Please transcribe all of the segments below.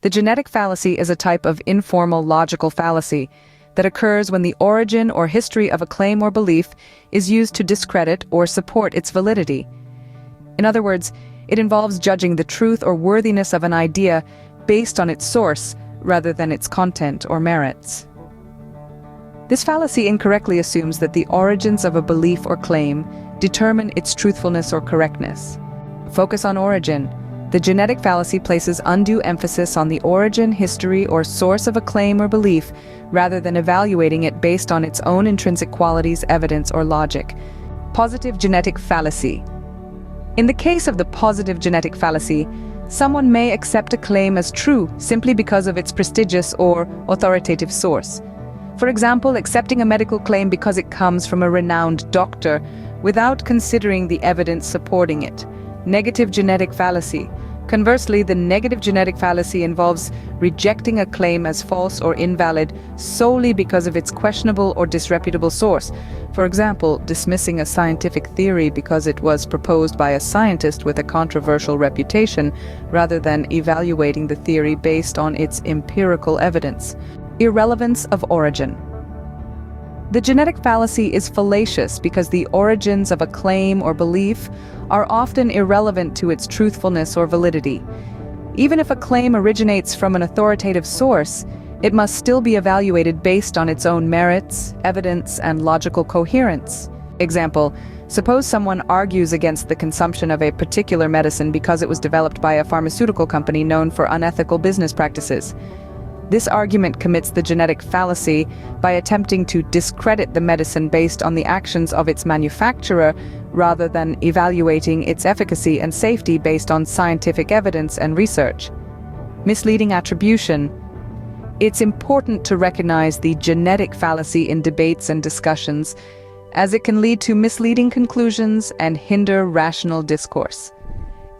The genetic fallacy is a type of informal logical fallacy that occurs when the origin or history of a claim or belief is used to discredit or support its validity. In other words, it involves judging the truth or worthiness of an idea based on its source rather than its content or merits. This fallacy incorrectly assumes that the origins of a belief or claim determine its truthfulness or correctness. Focus on origin. The genetic fallacy places undue emphasis on the origin, history, or source of a claim or belief rather than evaluating it based on its own intrinsic qualities, evidence, or logic. Positive genetic fallacy. In the case of the positive genetic fallacy, someone may accept a claim as true simply because of its prestigious or authoritative source. For example, accepting a medical claim because it comes from a renowned doctor without considering the evidence supporting it. Negative genetic fallacy. Conversely, the negative genetic fallacy involves rejecting a claim as false or invalid solely because of its questionable or disreputable source. For example, dismissing a scientific theory because it was proposed by a scientist with a controversial reputation, rather than evaluating the theory based on its empirical evidence. Irrelevance of origin. The genetic fallacy is fallacious because the origins of a claim or belief are often irrelevant to its truthfulness or validity. Even if a claim originates from an authoritative source, it must still be evaluated based on its own merits, evidence, and logical coherence. Example, suppose someone argues against the consumption of a particular medicine because it was developed by a pharmaceutical company known for unethical business practices. This argument commits the genetic fallacy by attempting to discredit the medicine based on the actions of its manufacturer rather than evaluating its efficacy and safety based on scientific evidence and research. Misleading attribution. It's important to recognize the genetic fallacy in debates and discussions, as it can lead to misleading conclusions and hinder rational discourse.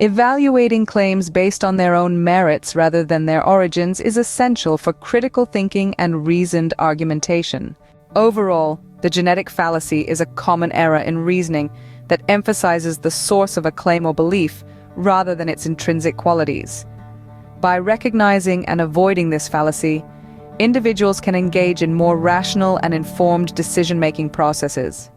Evaluating claims based on their own merits rather than their origins is essential for critical thinking and reasoned argumentation. Overall, the genetic fallacy is a common error in reasoning that emphasizes the source of a claim or belief rather than its intrinsic qualities. By recognizing and avoiding this fallacy, individuals can engage in more rational and informed decision-making processes.